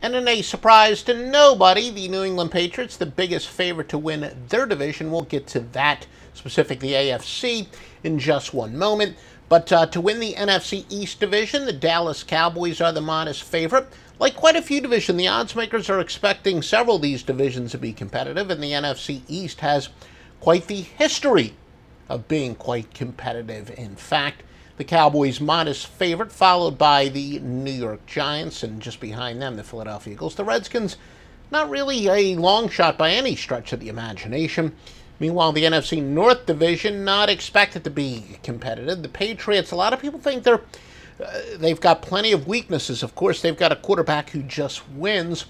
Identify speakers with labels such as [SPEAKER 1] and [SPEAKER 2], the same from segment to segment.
[SPEAKER 1] And in a surprise to nobody, the New England Patriots, the biggest favorite to win their division. We'll get to that, specifically AFC, in just one moment. But to win the NFC East division, the Dallas Cowboys are the modest favorite. Like quite a few divisions, the odds makers are expecting several of these divisions to be competitive, and the NFC East has quite the history of being quite competitive. In fact, the Cowboys modest favorite, followed by the New York Giants, and just behind them, the Philadelphia Eagles. The Redskins, not really a long shot by any stretch of the imagination. Meanwhile, the NFC North division, not expected to be competitive. The Patriots, a lot of people think they've got plenty of weaknesses. Of course, they've got a quarterback who just wins,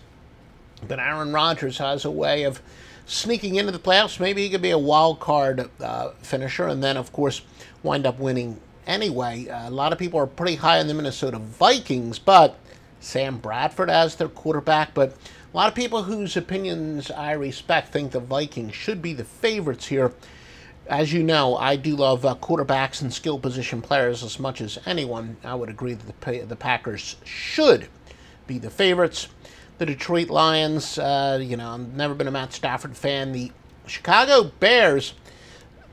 [SPEAKER 1] but Aaron Rodgers has a way of sneaking into the playoffs. Maybe he could be a wild card finisher, and then, of course, wind up winning anyway. A lot of people are pretty high on the Minnesota Vikings, but Sam Bradford as their quarterback. But a lot of people whose opinions I respect think the Vikings should be the favorites here. As you know, I do love quarterbacks and skill position players as much as anyone. I would agree that the Packers should be the favorites. The Detroit Lions, I've never been a Matt Stafford fan. The Chicago Bears,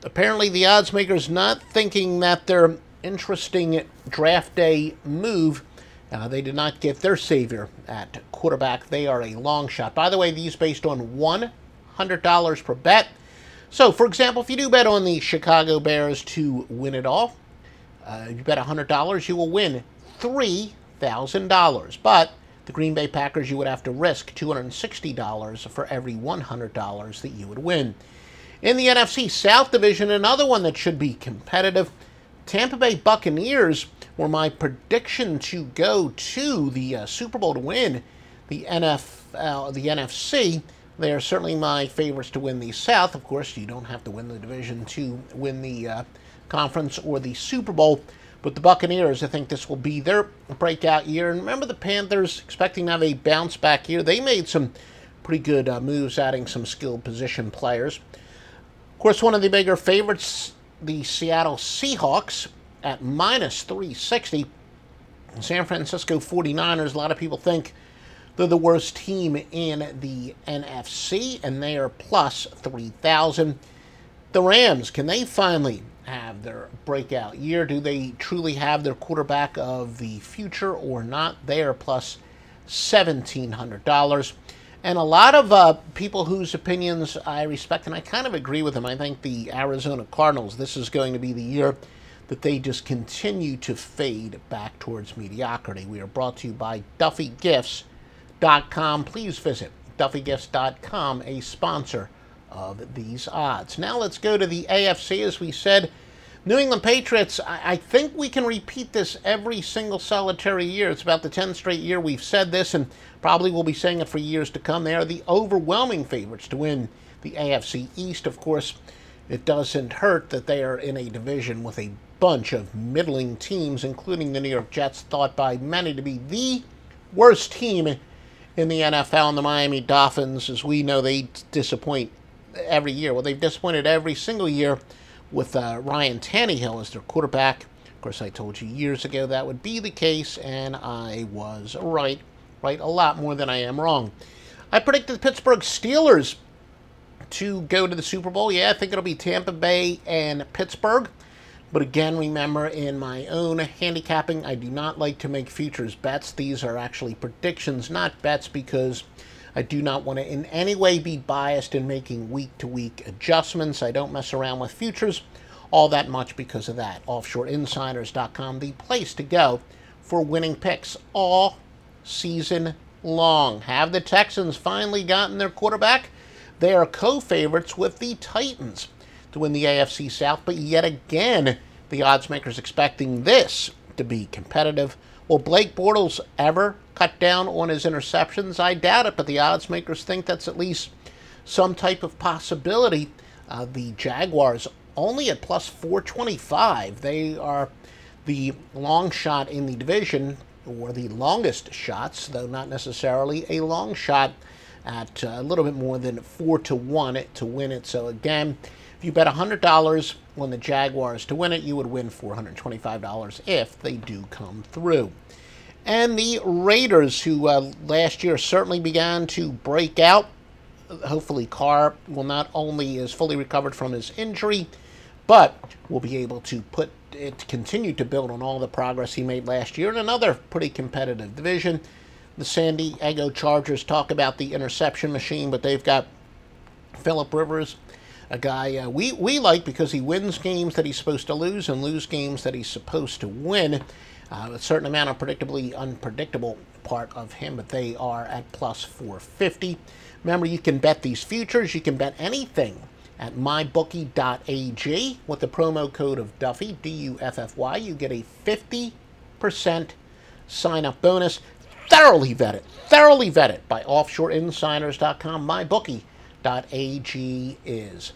[SPEAKER 1] apparently the odds makers not thinking that their interesting draft day move, they did not get their savior at quarterback. They are a long shot. By the way, these based on $100 per bet. So, for example, if you do bet on the Chicago Bears to win it all, you bet $100, you will win $3,000. But the Green Bay Packers, you would have to risk $260 for every $100 that you would win. In the NFC South Division, another one that should be competitive, Tampa Bay Buccaneers were my prediction to go to the Super Bowl to win the NFC. They are certainly my favorites to win the South. Of course, you don't have to win the division to win the conference or the Super Bowl. But the Buccaneers, I think this will be their breakout year. And remember the Panthers, expecting to have a bounce-back year. They made some pretty good moves, adding some skilled position players. Of course, one of the bigger favorites, the Seattle Seahawks, at minus 360. San Francisco 49ers, a lot of people think they're the worst team in the NFC, and they are plus 3,000. The Rams, can they finally have their breakout year? Do they truly have their quarterback of the future or not? They are plus $1,700. And a lot of people whose opinions I respect, and I kind of agree with them. I think the Arizona Cardinals, this is going to be the year that they just continue to fade back towards mediocrity. We are brought to you by DuffyGifts.com. Please visit DuffyGifts.com, a sponsor of these odds. Now let's go to the AFC. As we said, New England Patriots, I think we can repeat this every single solitary year. It's about the 10th straight year we've said this, and probably we'll be saying it for years to come. They are the overwhelming favorites to win the AFC East. Of course, it doesn't hurt that they are in a division with a bunch of middling teams, including the New York Jets, thought by many to be the worst team in the NFL, and the Miami Dolphins. As we know, they disappoint every year. Well, they've disappointed every single year with Ryan Tannehill as their quarterback. Of course, I told you years ago that would be the case, and I was right a lot more than I am wrong. I predicted the Pittsburgh Steelers to go to the Super Bowl. Yeah, I think it'll be Tampa Bay and Pittsburgh. But again, remember, in my own handicapping, I do not like to make futures bets. These are actually predictions, not bets, because I do not want to in any way be biased in making week-to-week adjustments. I don't mess around with futures all that much because of that. OffshoreInsiders.com, the place to go for winning picks all season long. Have the Texans finally gotten their quarterback? They are co-favorites with the Titans to win the AFC South, but yet again, the odds makers expecting this to be competitive. Will Blake Bortles ever cut down on his interceptions? I doubt it, but the odds makers think that's at least some type of possibility. The Jaguars only at plus 425. They are the long shot in the division, or the longest shots, though not necessarily a long shot, at a little bit more than 4-1 to win it. So again, if you bet $100 on the Jaguars to win it, you would win $425 if they do come through. And the Raiders, who last year certainly began to break out. Hopefully Carr will not only is fully recovered from his injury, but will be able to continue to build on all the progress he made last year in another pretty competitive division. The San Diego Chargers talk about the interception machine, but they've got Phillip Rivers, a guy we like because he wins games that he's supposed to lose and lose games that he's supposed to win. A certain amount of unpredictable part of him, but they are at plus 450. Remember, you can bet these futures. You can bet anything at mybookie.ag with the promo code of Duffy, D-U-F-F-Y. You get a 50% sign-up bonus. Thoroughly vetted by offshoreinsiders.com. Mybookie.ag is